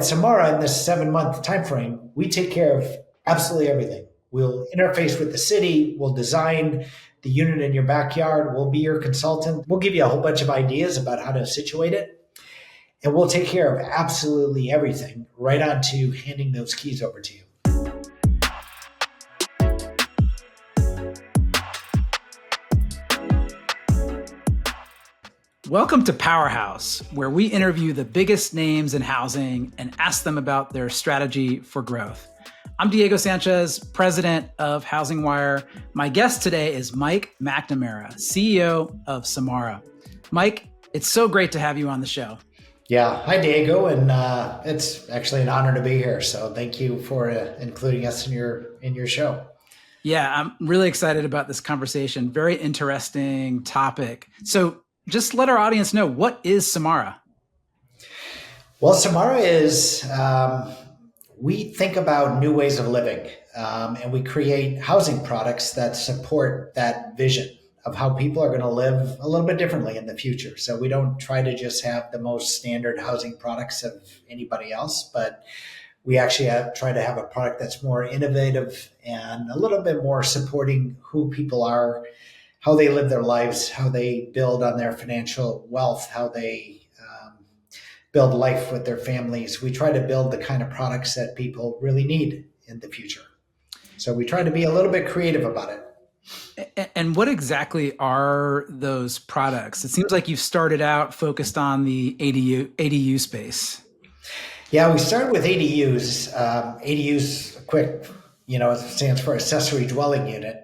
Samara, in this 7-month time frame, we take care of absolutely everything. We'll interface with the city. We'll design the unit in your backyard. We'll be your consultant. We'll give you a whole bunch of ideas about how to situate it. And we'll take care of absolutely everything, right on to handing those keys over to you. Welcome to Powerhouse, where we interview the biggest names in housing and ask them about their strategy for growth. I'm Diego Sanchez, president of HousingWire. My guest today is Mike McNamara, CEO of Samara. Mike, it's so great to have you on the show. Yeah. Hi, Diego. And it's actually an honor to be here. So thank you for including us in your show. Yeah, I'm really excited about this conversation. Very interesting topic. So just let our audience know, what is Samara? Well, Samara is, we think about new ways of living, and we create housing products that support that vision of how people are going to live a little bit differently in the future. So we don't try to just have the most standard housing products of anybody else, but we actually try to have a product that's more innovative and a little bit more supporting who people are, how they live their lives, how they build on their financial wealth, how they build life with their families. We try to build the kind of products that people really need in the future. So we try to be a little bit creative about it. And what exactly are those products? It seems like you've started out focused on the ADU space. Yeah, we started with ADUs. ADUs, quick, it stands for accessory dwelling unit.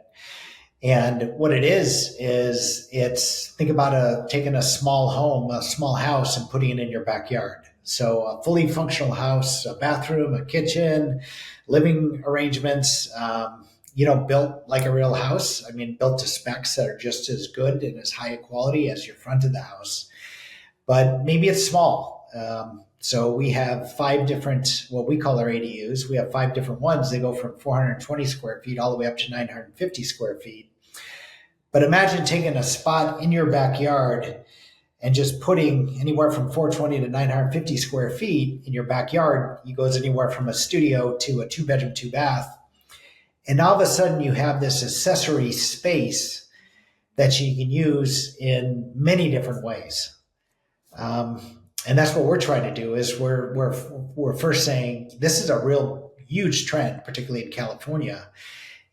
And what it is it's, think about taking a small home, a small house, and putting it in your backyard. So a fully functional house, a bathroom, a kitchen, living arrangements, built like a real house. I mean, built to specs that are just as good and as high a quality as your front of the house. But maybe it's small. So we have 5 different, what we call our ADUs. We have 5 different ones. They go from 420 square feet all the way up to 950 square feet. But imagine taking a spot in your backyard and just putting anywhere from 420 to 950 square feet in your backyard. It goes anywhere from a studio to a 2-bedroom, 2-bath. And all of a sudden you have this accessory space that you can use in many different ways. And that's what we're trying to do is we're first saying this is a real huge trend, particularly in California.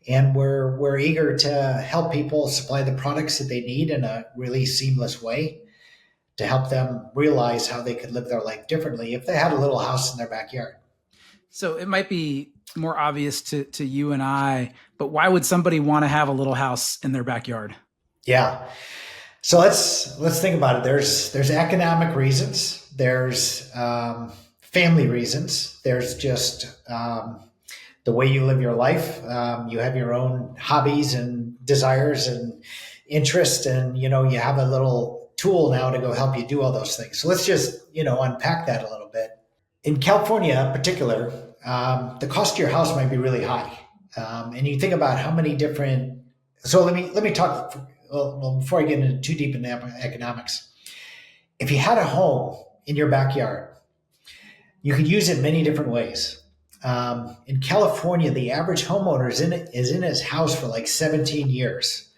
And we're eager to help people supply the products that they need in a really seamless way to help them realize how they could live their life differently if they had a little house in their backyard. So it might be more obvious to you and I, but why would somebody want to have a little house in their backyard? Yeah. So let's think about it. There's economic reasons. There's family reasons. There's just the way you live your life. You have your own hobbies and desires and interests, and you have a little tool now to go help you do all those things. So let's just unpack that a little bit. In California, in particular, the cost of your house might be really high, and you think about how many different. So let me talk. Well, before I get into too deep into economics, if you had a home in your backyard, you could use it many different ways. In California, the average homeowner is in his house for like 17 years.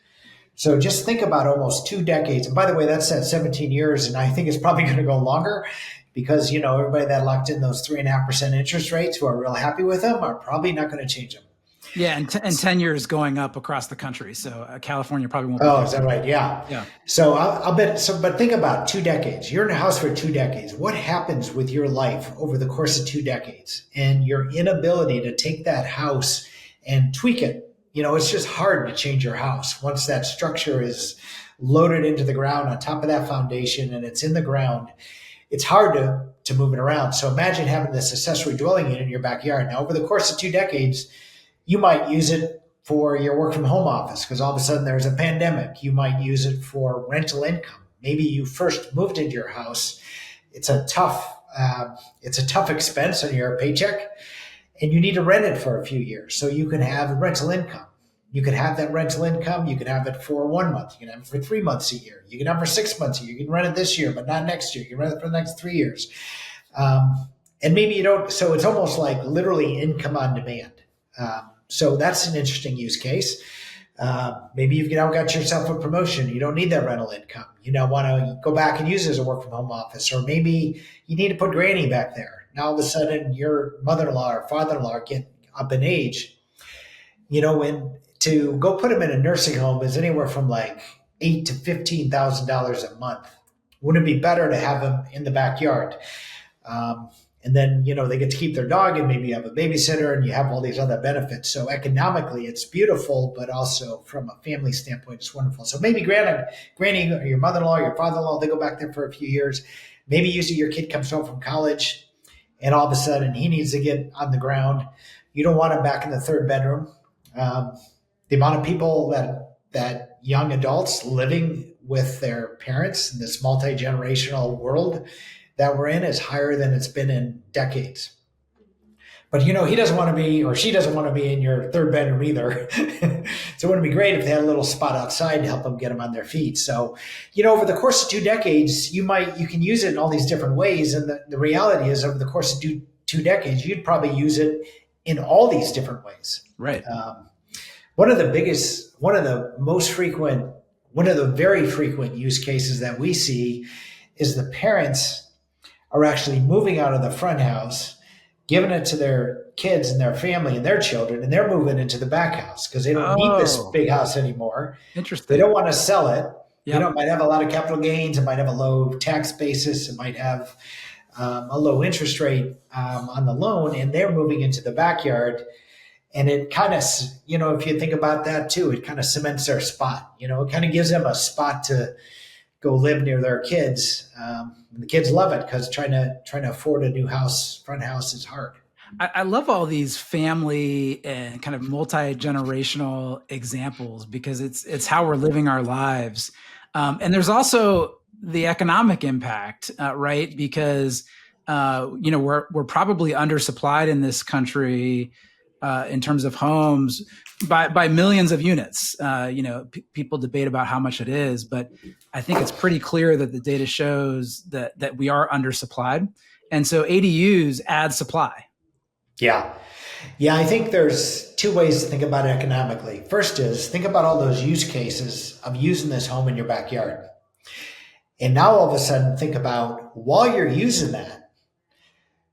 So just think about almost 2 decades. And by the way, that's at 17 years. And I think it's probably going to go longer because, everybody that locked in those 3.5% interest rates who are real happy with them are probably not going to change them. Yeah, and 10 years going up across the country. So California probably won't be. Oh, is that right? Yeah. Yeah. So I'll bet. So, but think about 2 decades. You're in a house for 2 decades. What happens with your life over the course of 2 decades and your inability to take that house and tweak it? It's just hard to change your house once that structure is loaded into the ground on top of that foundation and it's in the ground. It's hard to move it around. So imagine having this accessory dwelling unit in your backyard. Now, over the course of 2 decades, you might use it for your work from home office because all of a sudden there's a pandemic. You might use it for rental income. Maybe you first moved into your house. It's a tough expense on your paycheck, and you need to rent it for a few years. So you can have rental income. You can have that rental income. You can have it for 1 month. You can have it for 3 months a year. You can have it for 6 months a year. You can rent it this year, but not next year. You can rent it for the next 3 years. And maybe you don't, so it's almost like literally income on demand. So that's an interesting use case. Maybe you've now got yourself a promotion. You don't need that rental income. You now want to go back and use it as a work from home office, or maybe you need to put granny back there. Now all of a sudden your mother-in-law or father-in-law get up in age, when to go put them in a nursing home is anywhere from like $8,000 to $15,000 a month. Wouldn't it be better to have them in the backyard? Um, and then, they get to keep their dog and maybe have a babysitter and you have all these other benefits. So economically, it's beautiful, but also from a family standpoint, it's wonderful. So maybe granny or your mother-in-law, your father-in-law, they go back there for a few years. Maybe usually your kid comes home from college and all of a sudden he needs to get on the ground. You don't want him back in the third bedroom. Um, the amount of people that young adults living with their parents in this multi-generational world that we're in is higher than it's been in decades. But he doesn't want to be, or she doesn't want to be in your third bedroom either. So it would be great if they had a little spot outside to help them get them on their feet. So, over the course of 2 decades, you can use it in all these different ways. And the reality is over the course of two decades, you'd probably use it in all these different ways. Right. One of the very frequent use cases that we see is the parents are actually moving out of the front house, giving it to their kids and their family and their children, and they're moving into the back house because they don't need this big house anymore. Interesting. They don't want to sell it. Yep. It might have a lot of capital gains. It might have a low tax basis. It might have a low interest rate on the loan, and they're moving into the backyard. And it kind of, if you think about that too, it kind of cements their spot. It kind of gives them a spot to go live near their kids. The kids love it because trying to afford a new front house is hard. I love all these family and kind of multi-generational examples because it's how we're living our lives. And there's also the economic impact, right? Because we're probably undersupplied in this country in terms of homes by millions of units. People debate about how much it is, but I think it's pretty clear that the data shows that we are undersupplied. And so ADUs add supply. Yeah. I think there's 2 ways to think about it economically. First is think about all those use cases of using this home in your backyard. And now all of a sudden think about while you're using that,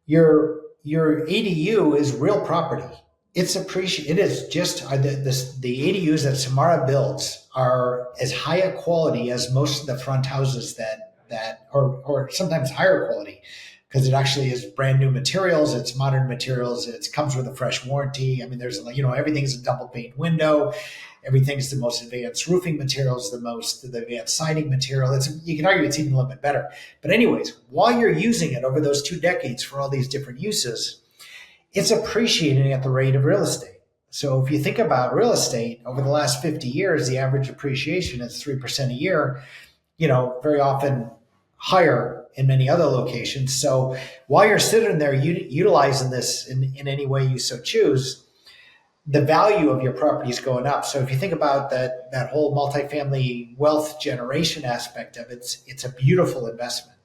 your ADU is real property. It's appreciated. It is just the ADUs that Samara builds are as high a quality as most of the front houses or sometimes higher quality because it actually is brand new materials. It's modern materials. It comes with a fresh warranty. I mean, there's everything's a double pane window. Everything's the most advanced roofing materials, the advanced siding material. You can argue it's even a little bit better. But anyways, while you're using it over those 2 decades for all these different uses, it's appreciating at the rate of real estate. So if you think about real estate over the last 50 years, the average appreciation is 3% a year, very often higher in many other locations. So while you're sitting there utilizing this in any way you so choose, the value of your property is going up. So if you think about that whole multifamily wealth generation aspect of it, it's a beautiful investment.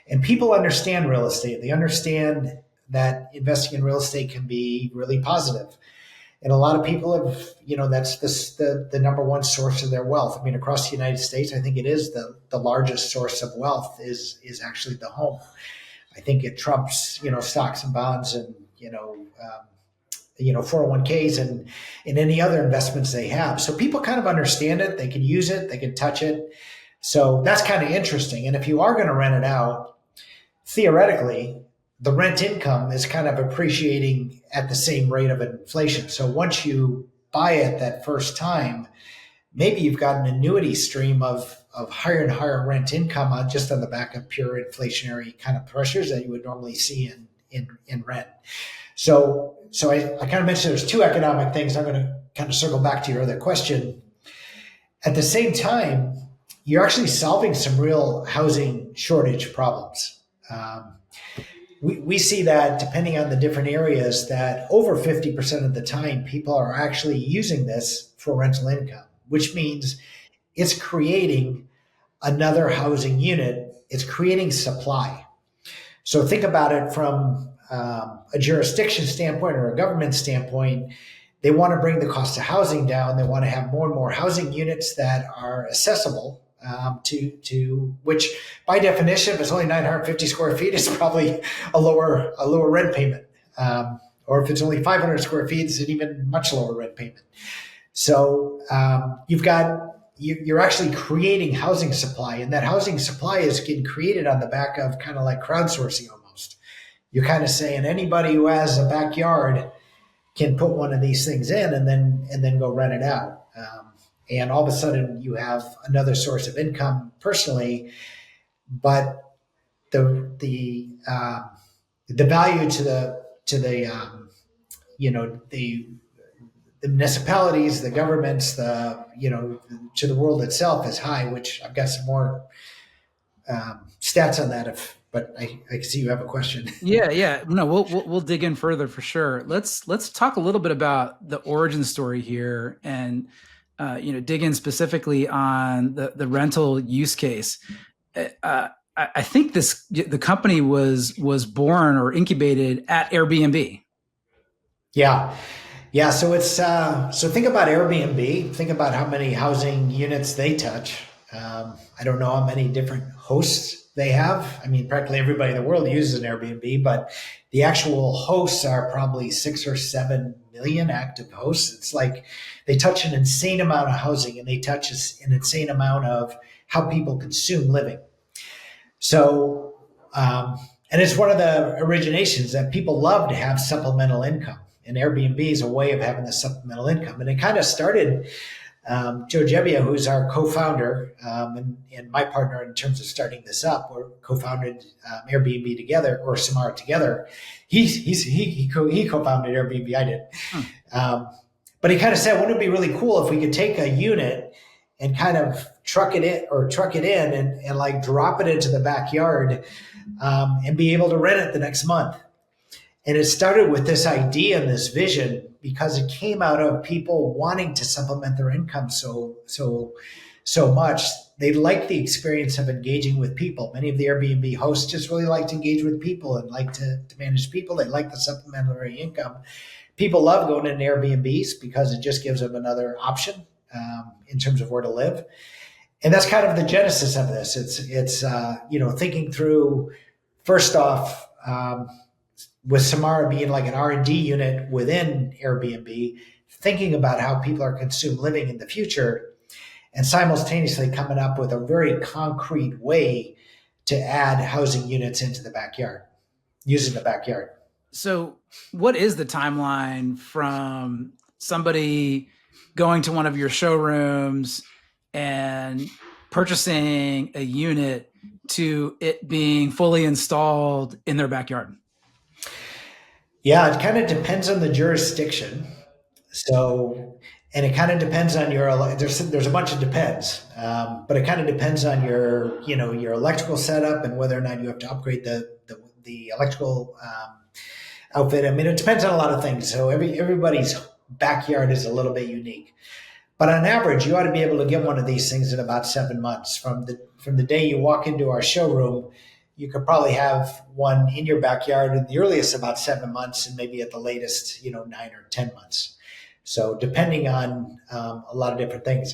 And people understand real estate. They understand that investing in real estate can be really positive. And a lot of people have, that's the number one source of their wealth. I mean, across the United States, I think it is the largest source of wealth is actually the home. I think it trumps, stocks and bonds and, 401ks and any other investments they have. So people kind of understand it. They can use it. They can touch it. So that's kind of interesting. And if you are going to rent it out, theoretically, the rent income is kind of appreciating at the same rate of inflation. So once you buy it that first time, maybe you've got an annuity stream of higher and higher rent income on the back of pure inflationary kind of pressures that you would normally see in rent. So I kind of mentioned there's 2 economic things. I'm going to kind of circle back to your other question. At the same time, you're actually solving some real housing shortage problems. We see that depending on the different areas that over 50% of the time people are actually using this for rental income, which means it's creating another housing unit. It's creating supply. So think about it from a jurisdiction standpoint or a government standpoint. They want to bring the cost of housing down. They want to have more and more housing units that are accessible to which, by definition, if it's only 950 square feet, it's probably a lower rent payment. Or if it's only 500 square feet, it's an even much lower rent payment. So you're actually creating housing supply, and that housing supply is getting created on the back of kind of like crowdsourcing almost. You're kind of saying anybody who has a backyard can put one of these things in and then go rent it out. And all of a sudden you have another source of income personally, but the value to the the municipalities, the governments, to the world itself is high, which I've got some more stats on that. But I see you have a question. Yeah. No, we'll dig in further for sure. Let's talk a little bit about the origin story here, and dig in specifically on the rental use case. I think the company was born or incubated at Airbnb. Yeah. So so think about Airbnb. Think about how many housing units they touch. I don't know how many different hosts they have. I mean, practically everybody in the world uses an Airbnb, but the actual hosts are probably 6 or 7 million active hosts. It's like they touch an insane amount of housing, and they touch an insane amount of how people consume living. So, and it's one of the originations that people love to have supplemental income. And Airbnb is a way of having the supplemental income. And it kind of started, Joe Gebbia, who's our co-founder and my partner in terms of starting this up, or co-founded Airbnb together, or Samara together. He co-founded Airbnb. I did. But he kind of said, wouldn't it be really cool if we could take a unit and kind of truck it in and like drop it into the backyard and be able to rent it the next month. And it started with this idea and this vision because it came out of people wanting to supplement their income so much. They like the experience of engaging with people. Many of the Airbnb hosts just really like to engage with people and like to manage people. They like the supplementary income. People love going into Airbnbs because it just gives them another option in terms of where to live. And that's kind of the genesis of this. It's thinking through, first off, with Samara being like an R&D unit within Airbnb, thinking about how people are consumed living in the future, and simultaneously coming up with a very concrete way to add housing units into the backyard, using the backyard. So what is the timeline from somebody going to one of your showrooms and purchasing a unit to it being fully installed in their backyard? Yeah, it kind of depends on the jurisdiction. So, and it kind of depends on there's a bunch of depends, but it kind of depends on your electrical setup and whether or not you have to upgrade the electrical outfit. I mean, it depends on a lot of things. So everybody's backyard is a little bit unique, but on average, you ought to be able to get one of these things in about 7 months from the day you walk into our showroom. You could probably have one in your backyard at the earliest about 7 months, and maybe at the latest, 9 or 10 months. So depending on a lot of different things.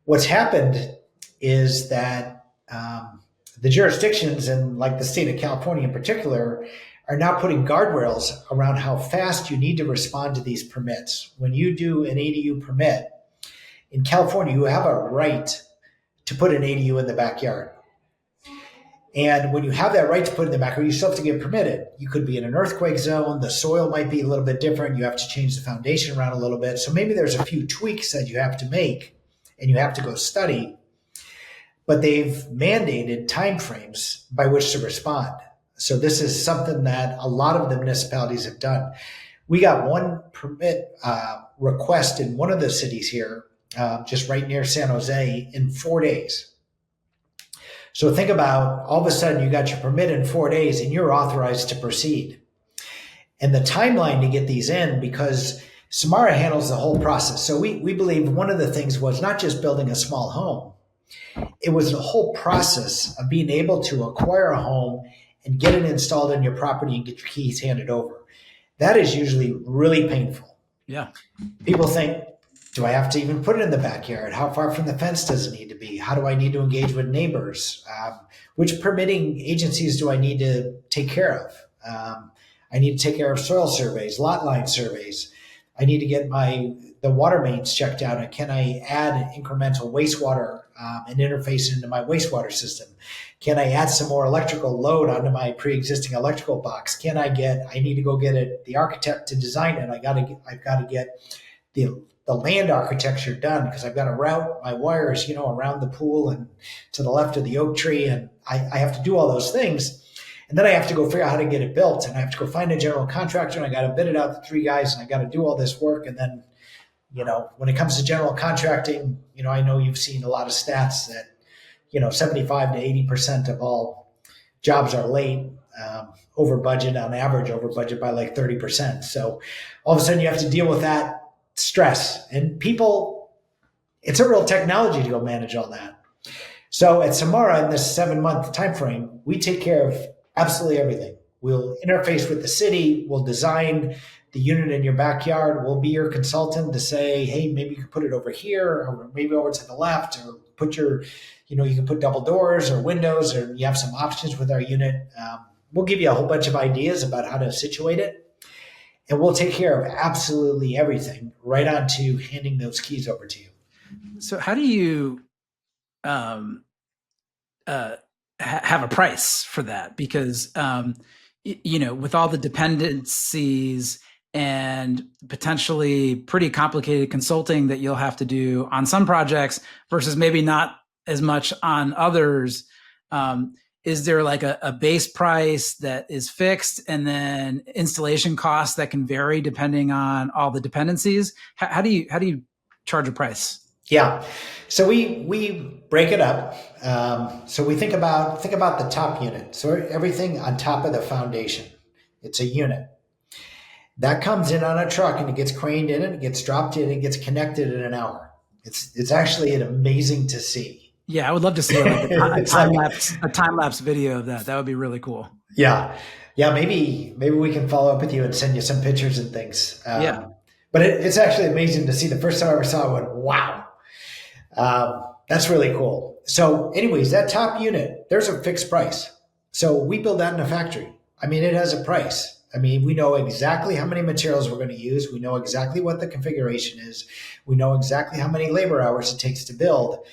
What's happened is that the jurisdictions, and like the state of California in particular, are now putting guardrails around how fast you need to respond to these permits. When you do an ADU permit in California, you have a right to put an ADU in the backyard. And when you have that right to put in the backyard, you still have to get permitted. You could be in an earthquake zone. The soil might be a little bit different. You have to change the foundation around a little bit. So maybe there's a few tweaks that you have to make and you have to go study. But they've mandated timeframes by which to respond. So this is something that a lot of the municipalities have done. We got one permit request in one of the cities here, just right near San Jose, in 4 days. So think about all of a sudden you got your permit in 4 days and you're authorized to proceed. And the timeline to get these in, because Samara handles the whole process. So we believe one of the things was not just building a small home. It was the whole process of being able to acquire a home and get it installed in your property and get your keys handed over. That is usually really painful. Yeah. People think, do I have to even put it in the backyard? How far from the fence does it need to be? How do I need to engage with neighbors? Which permitting agencies do I need to take care of? I need to take care of soil surveys, lot line surveys. I need to get the water mains checked out. And can I add incremental wastewater and interface into my wastewater system? Can I add some more electrical load onto my pre-existing electrical box? I need to go get the architect to design it. I've got to get the land architecture done because I've got to route my wires, around the pool and to the left of the oak tree. And I have to do all those things. And then I have to go figure out how to get it built. And I have to go find a general contractor and I got to bid it out to 3 guys and I got to do all this work. And then, when it comes to general contracting, I know you've seen a lot of stats that, 75 to 80% of all jobs are late, over budget on average, over budget by like 30%. So all of a sudden you have to deal with that stress and people, it's a real technology to go manage all that. So at Samara in this 7-month time frame, we take care of absolutely everything. We'll interface with the city, we'll design the unit in your backyard, we'll be your consultant to say, hey, maybe you can put it over here or maybe over to the left or put you can put double doors or windows or you have some options with our unit. We'll give you a whole bunch of ideas about how to situate it. And we'll take care of absolutely everything right on to handing those keys over to you. So how do you have a price for that? Because, with all the dependencies and potentially pretty complicated consulting that you'll have to do on some projects versus maybe not as much on others, is there like a base price that is fixed and then installation costs that can vary depending on all the dependencies? How do you charge a price? Yeah. So we break it up. So we think about the top unit. So everything on top of the foundation, it's a unit that comes in on a truck and it gets craned in and it gets dropped in and gets connected in an hour. It's actually amazing to see. Yeah, I would love to see a time lapse video of that. That would be really cool. Yeah. Maybe we can follow up with you and send you some pictures and things. Yeah. But it's actually amazing to see. The first time I ever saw it, I went, wow. That's really cool. So anyways, that top unit, there's a fixed price. So we build that in a factory. I mean, it has a price. I mean, we know exactly how many materials we're going to use. We know exactly what the configuration is. We know exactly how many labor hours it takes to build.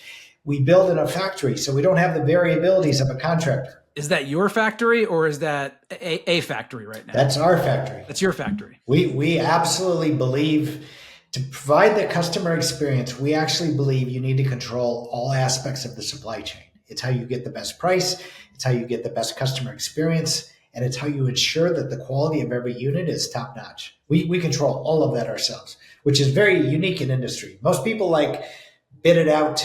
We build in a factory, so we don't have the variabilities of a contractor. Is that your factory or is that a factory right now? That's our factory. That's your factory. We absolutely believe to provide the customer experience, we actually believe you need to control all aspects of the supply chain. It's how you get the best price. It's how you get the best customer experience. And it's how you ensure that the quality of every unit is top notch. We control all of that ourselves, which is very unique in industry. Most people not bid it out,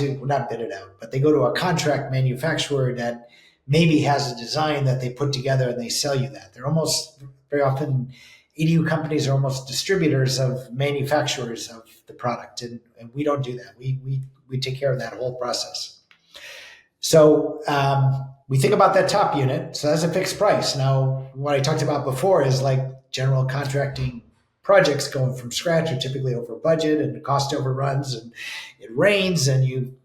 but they go to a contract manufacturer that maybe has a design that they put together and they sell you that. They're almost very often, EDU companies are almost distributors of manufacturers of the product. And we don't do that. We take care of that whole process. So we think about that top unit. So that's a fixed price. Now, what I talked about before is like general contracting projects going from scratch are typically over budget and the cost overruns and it rains and you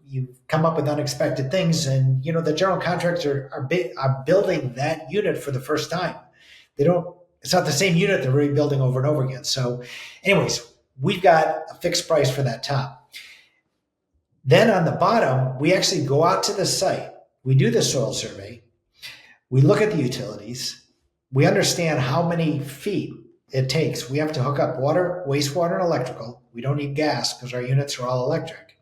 come up with unexpected things. And, the general contractors are building that unit for the first time. It's not the same unit they're rebuilding over and over again. So anyways, we've got a fixed price for that top. Then on the bottom, we actually go out to the site. We do the soil survey. We look at the utilities. We understand how many feet it takes. We have to hook up water, wastewater, and electrical. We don't need gas because our units are all electric.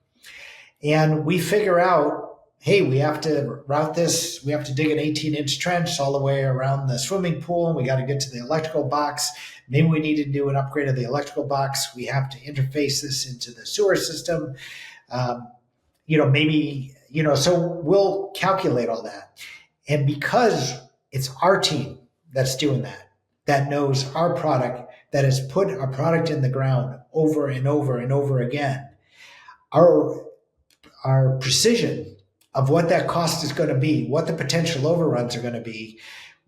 And we figure out, hey, we have to route this. We have to dig an 18-inch trench all the way around the swimming pool. And we got to get to the electrical box. Maybe we need to do an upgrade of the electrical box. We have to interface this into the sewer system. So we'll calculate all that. And because it's our team that's doing that knows our product, that has put our product in the ground over and over and over again, our precision of what that cost is going to be, what the potential overruns are going to be,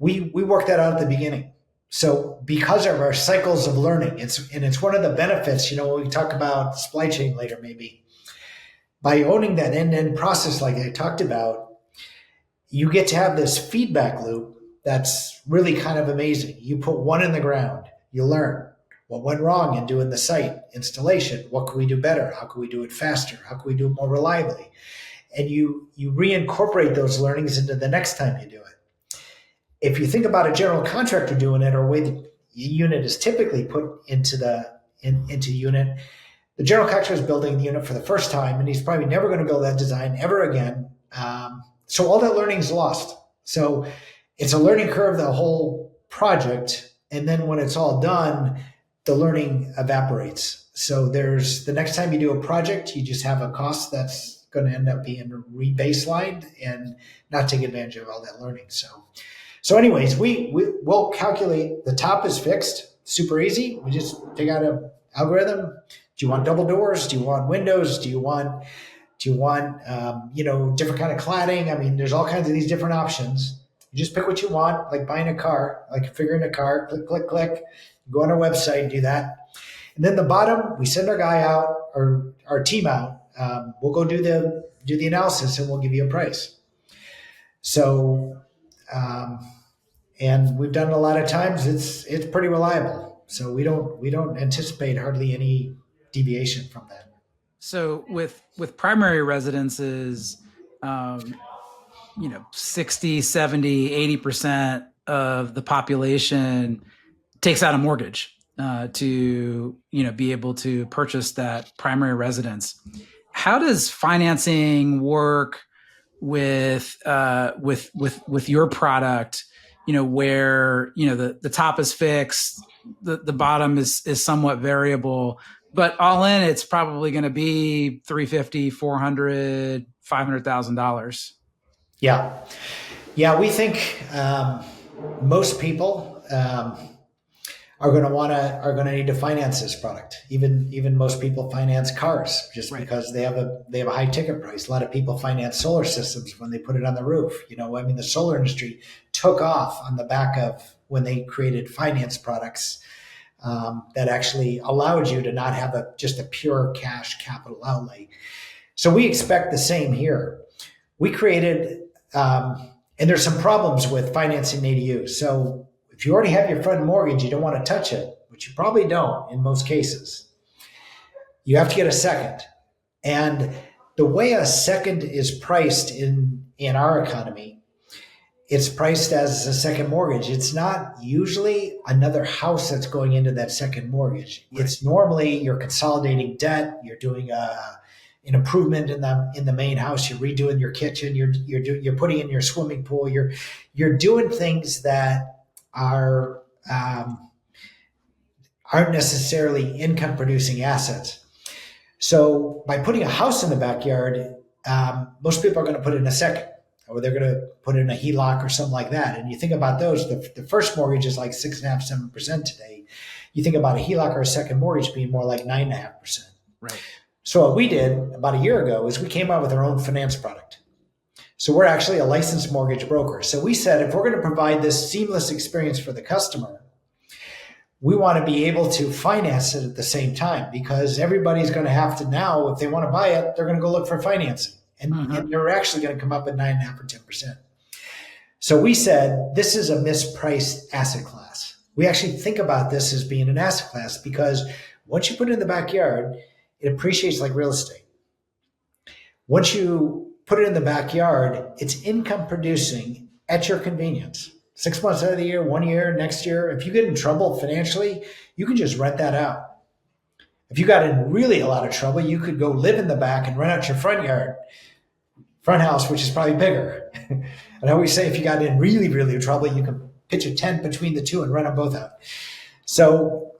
we work that out at the beginning. So because of our cycles of learning, it's one of the benefits, when we talk about supply chain later, maybe by owning that end-to-end process, like I talked about, you get to have this feedback loop that's really kind of amazing. You put one in the ground, you learn what went wrong in doing the site installation. What can we do better? How can we do it faster? How can we do it more reliably? And you reincorporate those learnings into the next time you do it. If you think about a general contractor doing it, or way the unit is typically put into unit, the general contractor is building the unit for the first time, and he's probably never going to build that design ever again. So all that learning is lost. So it's a learning curve, the whole project. And then when it's all done, the learning evaporates. So there's the next time you do a project, you just have a cost that's going to end up being re-baselined and not take advantage of all that learning. So anyways, we'll calculate. The top is fixed, super easy. We just take out an algorithm. Do you want double doors? Do you want windows? Do you want different kind of cladding? I mean, there's all kinds of these different options. You just pick what you want, like buying a car, like configuring a car, click, click, click, go on our website, do that. And then the bottom, we send our guy out, or our team out. We'll go do the analysis, and we'll give you a price. So, and we've done it a lot of times. It's pretty reliable. So we don't anticipate hardly any deviation from that. So with primary residences, 60, 70, 80% of the population takes out a mortgage to be able to purchase that primary residence. How does financing work with your product? Where the top is fixed, the bottom is somewhat variable, but all in, it's probably going to be $350,000, $400,000, $500,000. Yeah. We think most people are going to need to finance this product. Even most people finance cars just right. Because they have a high ticket price. A lot of people finance solar systems when they put it on the roof. The solar industry took off on the back of when they created finance products that actually allowed you to not have just a pure cash capital outlay. So we expect the same here. We created, and there's some problems with financing ADUs. So if you already have your front mortgage, you don't want to touch it, which you probably don't in most cases. You have to get a second. And the way a second is priced in our economy, it's priced as a second mortgage. It's not usually another house that's going into that second mortgage. Right. It's normally you're consolidating debt. You're doing an improvement in the main house. You're redoing your kitchen. You're putting in your swimming pool. You're doing things that aren't necessarily income producing assets. So by putting a house in the backyard, most people are going to put in a second, or they're going to put in a HELOC or something like that. And you think about those, the first mortgage is like 6.5%, 7% today. You think about a HELOC or a second mortgage being more like 9.5%. Right. So what we did about a year ago is we came out with our own finance product. So we're actually a licensed mortgage broker. So we said, if we're going to provide this seamless experience for the customer, we want to be able to finance it at the same time, because everybody's going to have to now, if they want to buy it, they're going to go look for financing. And they're actually going to come up at 9.5 or 10%. So we said, this is a mispriced asset class. We actually think about this as being an asset class, because once you put it in the backyard, it appreciates like real estate. Once you put it in the backyard, it's income producing at your convenience. 6 months out of the year, 1 year, next year. If you get in trouble financially, you can just rent that out. If you got in really a lot of trouble, you could go live in the back and rent out your front house, which is probably bigger. And I always say, if you got in really, really trouble, you can pitch a tent between the two and rent them both out. So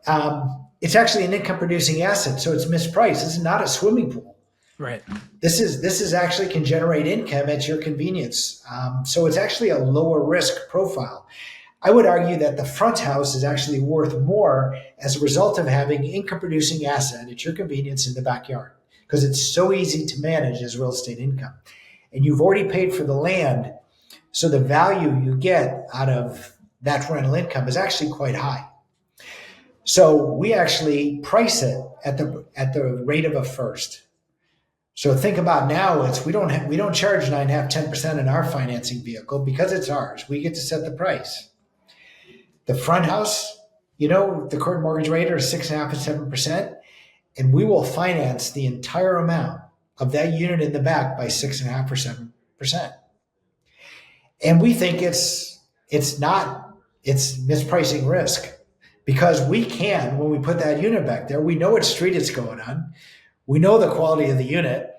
it's actually an income producing asset. So it's mispriced. This is not a swimming pool. Right. This is actually can generate income at your convenience. So it's actually a lower risk profile. I would argue that the front house is actually worth more as a result of having income producing asset at your convenience in the backyard, because it's so easy to manage as real estate income. And you've already paid for the land So the value you get out of that rental income is actually quite high. So we actually price it at the rate of a first. So think about now, it's we don't charge 9.5, 10% in our financing vehicle because it's ours. We get to set the price. The front house, the current mortgage rate are 6.5 and 7%, and we will finance the entire amount of that unit in the back by 6.5 or 7%. And we think it's mispricing risk because we can, when we put that unit back there, we know what street it's going on. We know the quality of the unit.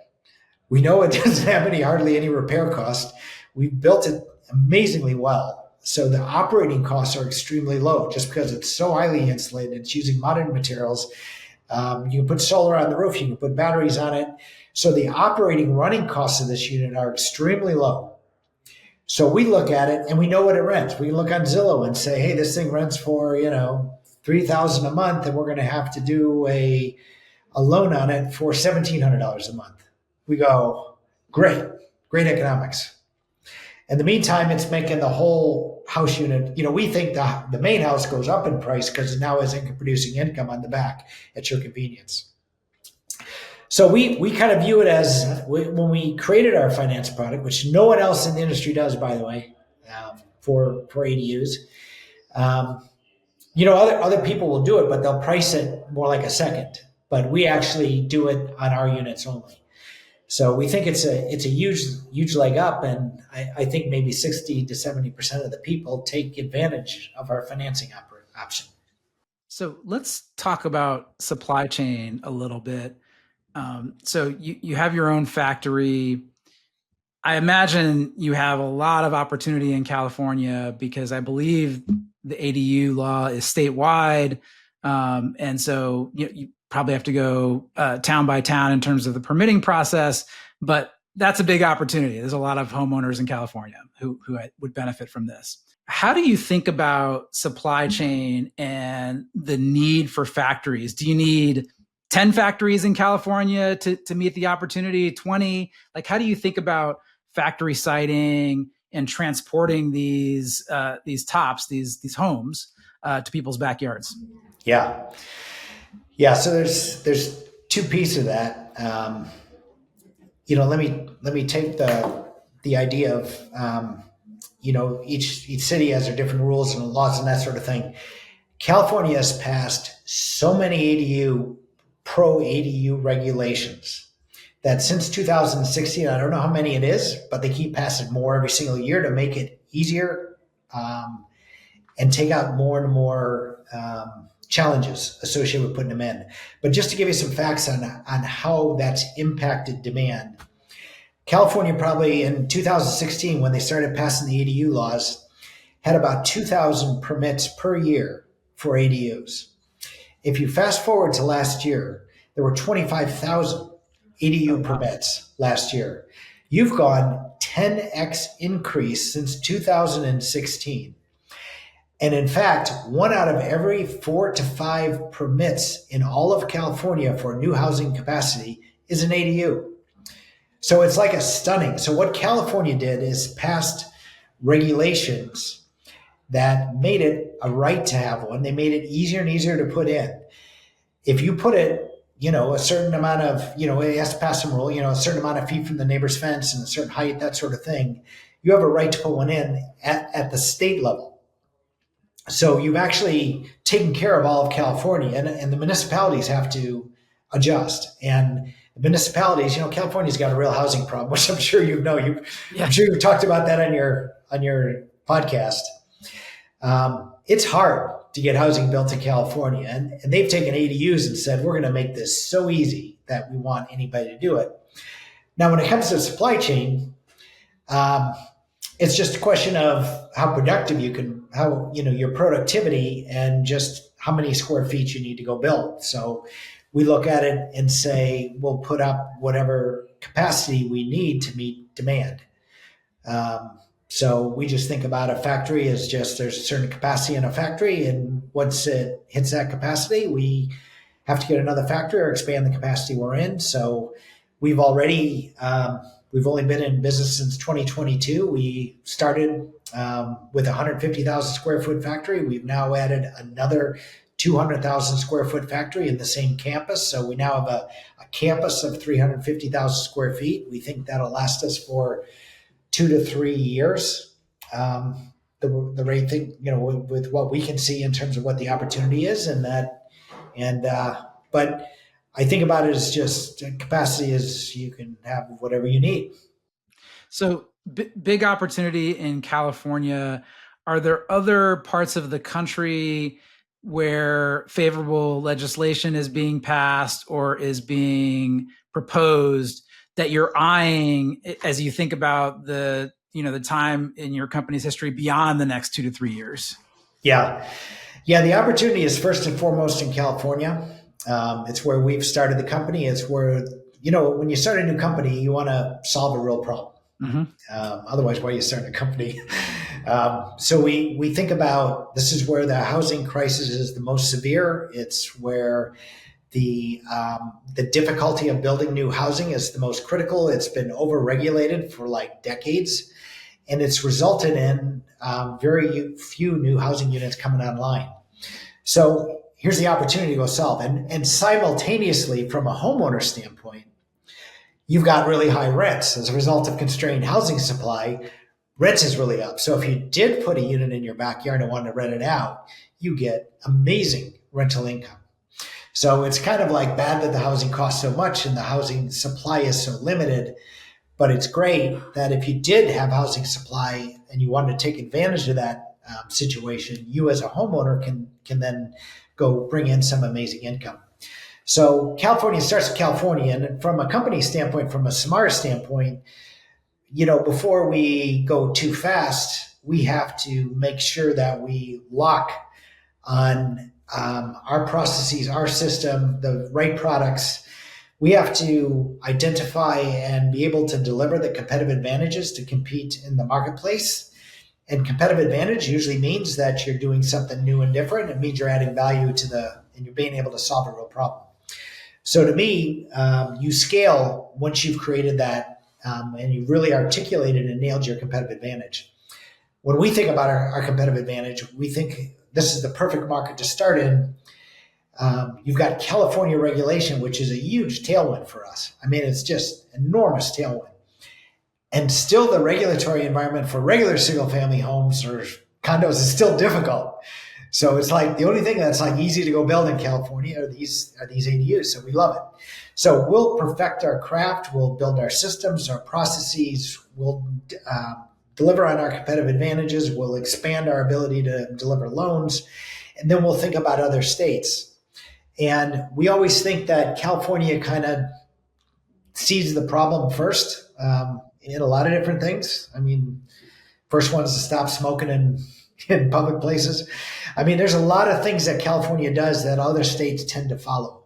We know it doesn't have hardly any repair cost. We've built it amazingly well. So the operating costs are extremely low just because it's so highly insulated. It's using modern materials. You can put solar on the roof. You can put batteries on it. So the operating running costs of this unit are extremely low. So we look at it and we know what it rents. We can look on Zillow and say, hey, this thing rents for, $3,000 a month, and we're going to have to do a loan on it for $1,700 a month. We go, great economics. In the meantime, it's making the whole house unit, we think the main house goes up in price because it now is producing income on the back at your convenience. So we kind of view it as, when we created our finance product, which no one else in the industry does, by the way, for ADUs. Other people will do it, but they'll price it more like a second. But we actually do it on our units only. So we think it's a huge leg up, and I think maybe 60 to 70% of the people take advantage of our financing option. So let's talk about supply chain a little bit. So you have your own factory. I imagine you have a lot of opportunity in California because I believe the ADU law is statewide. And so you probably have to go town by town in terms of the permitting process, but that's a big opportunity. There's a lot of homeowners in California who would benefit from this. How do you think about supply chain and the need for factories? Do you need 10 factories in California to meet the opportunity, 20? Like, how do you think about factory siting and transporting these tops, these homes to people's backyards? Yeah. So there's two pieces of that. Let me take the idea of each city has their different rules and laws and that sort of thing. California has passed so many pro ADU regulations that since 2016, I don't know how many it is, but they keep passing more every single year to make it easier and take out more and more challenges associated with putting them in. But just to give you some facts on how that's impacted demand, California probably in 2016, when they started passing the ADU laws, had about 2,000 permits per year for ADUs. If you fast forward to last year, there were 25,000 ADU permits last year. You've gone 10x increase since 2016. And in fact, 1 out of every 4 to 5 permits in all of California for new housing capacity is an ADU. So it's like a stunning. So what California did is passed regulations that made it a right to have one. They made it easier and easier to put in. If you put it, a certain amount of, it has to pass some rule, a certain amount of feet from the neighbor's fence and a certain height, that sort of thing, you have a right to put one in at the state level. So you've actually taken care of all of California, and the municipalities have to adjust. And the municipalities, California's got a real housing problem, which I'm sure I'm sure you've talked about that on your podcast. It's hard to get housing built in California, and they've taken ADUs and said, we're going to make this so easy that we want anybody to do it. Now, when it comes to supply chain, it's just a question of how productive your productivity and just how many square feet you need to go build. So we look at it and say, we'll put up whatever capacity we need to meet demand. So we just think about a factory as just there's a certain capacity in a factory, and once it hits that capacity, we have to get another factory or expand the capacity we're in. So we've already We've only been in business since 2022. We started with a 150,000 square foot factory. We've now added another 200,000 square foot factory in the same campus. So we now have a campus of 350,000 square feet. We think that'll last us for 2 to 3 years. The rate thing, with what we can see in terms of what the opportunity is, but I think about it as just capacity is you can have whatever you need. So big opportunity in California. Are there other parts of the country where favorable legislation is being passed or is being proposed that you're eyeing as you think about the time in your company's history beyond the next 2 to 3 years? Yeah. The opportunity is first and foremost in California. It's where we've started the company. It's where, when you start a new company, you want to solve a real problem. Mm-hmm. Otherwise, why are you starting a company? So we think about, this is where the housing crisis is the most severe. It's where the difficulty of building new housing is the most critical. It's been overregulated for like decades, and it's resulted in very few new housing units coming online. So here's the opportunity to go solve. And simultaneously, from a homeowner standpoint, you've got really high rents as a result of constrained housing supply. Rents is really up. So if you did put a unit in your backyard and wanted to rent it out, you get amazing rental income. So it's kind of like bad that the housing costs so much and the housing supply is so limited. But it's great that if you did have housing supply and you wanted to take advantage of that situation, you as a homeowner can then go bring in some amazing income. So California starts with California. And from a company standpoint, from a Samara standpoint, before we go too fast, we have to make sure that we lock on our processes, our system, the right products. We have to identify and be able to deliver the competitive advantages to compete in the marketplace. And competitive advantage usually means that you're doing something new and different. It means you're adding value and you're being able to solve a real problem. So to me, you scale once you've created that and you've really articulated and nailed your competitive advantage. When we think about our competitive advantage, we think this is the perfect market to start in. You've got California regulation, which is a huge tailwind for us. I mean, it's just enormous tailwind. And still the regulatory environment for regular single family homes or condos is still difficult. So it's like the only thing that's like easy to go build in California are these ADUs. So we love it. So we'll perfect our craft. We'll build our systems, our processes. We'll deliver on our competitive advantages. We'll expand our ability to deliver loans. And then we'll think about other states. And we always think that California kind of sees the problem first in a lot of different things. I mean, first one is to stop smoking in public places. I mean, there's a lot of things that California does that other states tend to follow.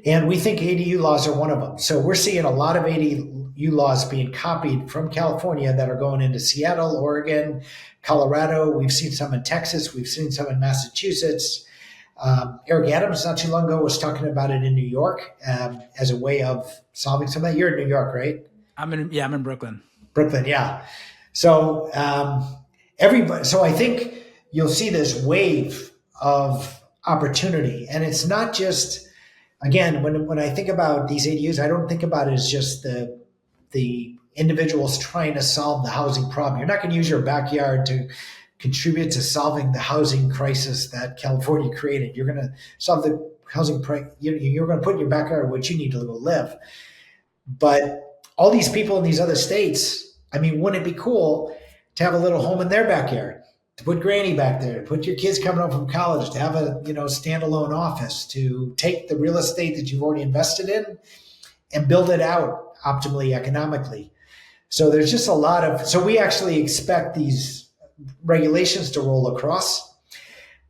And we think ADU laws are one of them. So we're seeing a lot of ADU laws being copied from California that are going into Seattle, Oregon, Colorado. We've seen some in Texas. We've seen some in Massachusetts. Eric Adams, not too long ago, was talking about it in New York as a way of solving some of that. You're in New York, right? I'm in Brooklyn. Brooklyn, yeah. So so I think you'll see this wave of opportunity, and it's not just, again, when I think about these ADUs, I don't think about it as just the individuals trying to solve the housing problem. You're not going to use your backyard to contribute to solving the housing crisis that California created. You're going to solve the housing you're going to put in your backyard what you need to live. But all these people in these other states, I mean, wouldn't it be cool to have a little home in their backyard, to put granny back there, to put your kids coming home from college, to have a standalone office, to take the real estate that you've already invested in and build it out optimally economically. So there's just a lot of, so we actually expect these regulations to roll across.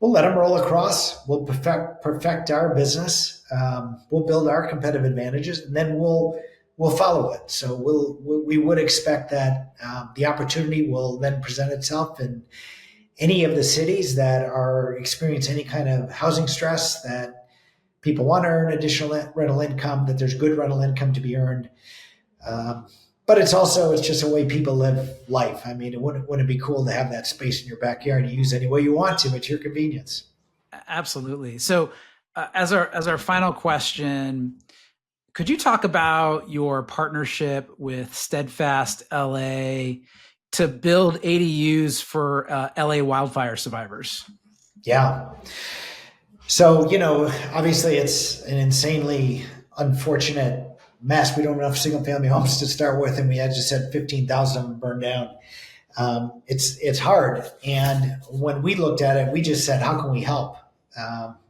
We'll let them roll across. We'll perfect our business. We'll build our competitive advantages, and then we'll follow it. So we would expect that the opportunity will then present itself in any of the cities that are experiencing any kind of housing stress, that people want to earn additional rental income, that there's good rental income to be earned. But it's just a way people live life. I mean, wouldn't it be cool to have that space in your backyard to use any way you want to at your convenience? Absolutely. So, as our final question, could you talk about your partnership with Steadfast LA to build ADUs for LA wildfire survivors? Yeah. So, obviously it's an insanely unfortunate mess. We don't have enough single family homes to start with, and we had just had 15,000 burned down. It's hard. And when we looked at it, we just said, how can we help?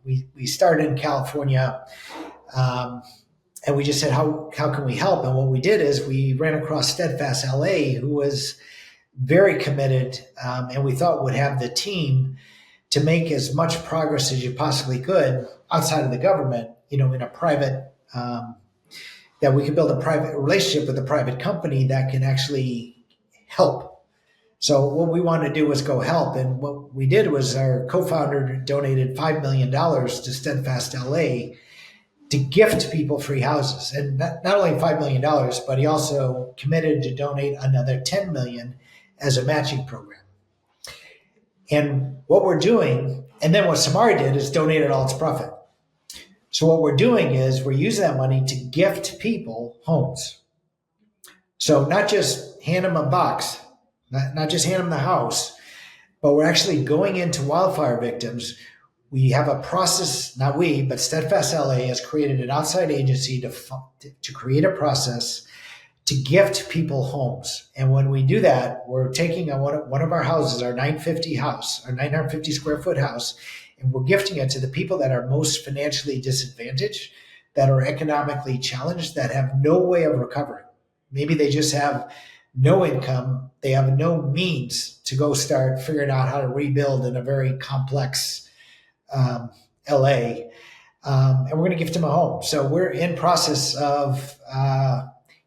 We started in California, and we just said, how can we help? And what we did is we ran across Steadfast LA, who was very committed, and we thought would have the team to make as much progress as you possibly could outside of the government, in a private, that we could build a private relationship with a private company that can actually help. So what we wanted to do was go help. And what we did was our co-founder donated $5 million to Steadfast LA to gift people free houses. And not only $5 million, but he also committed to donate another $10 million as a matching program. And what we're doing, and then what Samara did is donated all its profit. So what we're doing is we're using that money to gift people homes. So not just hand them a box, not just hand them the house, but we're actually going into wildfire victims. We have a process, not we, but Steadfast LA has created an outside agency to create a process to gift people homes. And when we do that, we're taking one of our houses, our 950 square foot house, and we're gifting it to the people that are most financially disadvantaged, that are economically challenged, that have no way of recovering. Maybe they just have no income. They have no means to go start figuring out how to rebuild in a very complex LA. And we're going to gift them a home. So we're in process of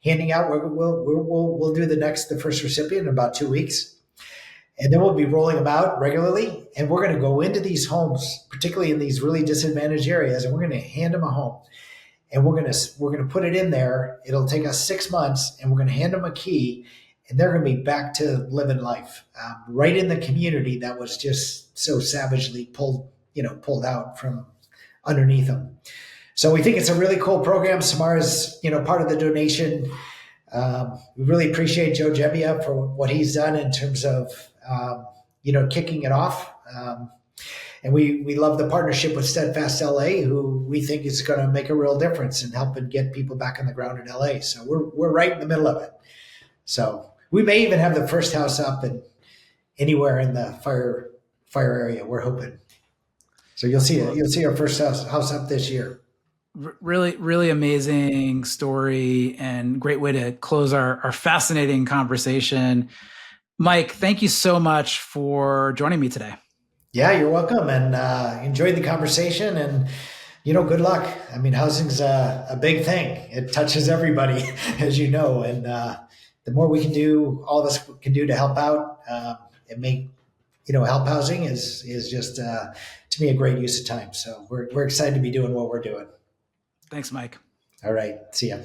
handing out. We'll do the first recipient in about 2 weeks, and then we'll be rolling them out regularly. And we're going to go into these homes, particularly in these really disadvantaged areas, and we're going to hand them a home. And we're going to put it in there. It'll take us 6 months, and we're going to hand them a key, and they're going to be back to living life right in the community that was just so savagely pulled out from underneath them. So we think it's a really cool program. Samara's, part of the donation. We really appreciate Joe Gebbia for what he's done in terms of, kicking it off. And we love the partnership with Steadfast LA, who we think is going to make a real difference in helping get people back on the ground in LA. So we're right in the middle of it. So we may even have the first house up and anywhere in the fire area. We're hoping. So you'll see our first house up this year. Really, really amazing story and great way to close our fascinating conversation. Mike, thank you so much for joining me today. Yeah, you're welcome, and enjoyed the conversation. And good luck. I mean, housing's a big thing. It touches everybody, as you know. And the more we can do, all of us can do to help out and make help housing is just to me a great use of time. So we're excited to be doing what we're doing. Thanks, Mike. All right. See ya.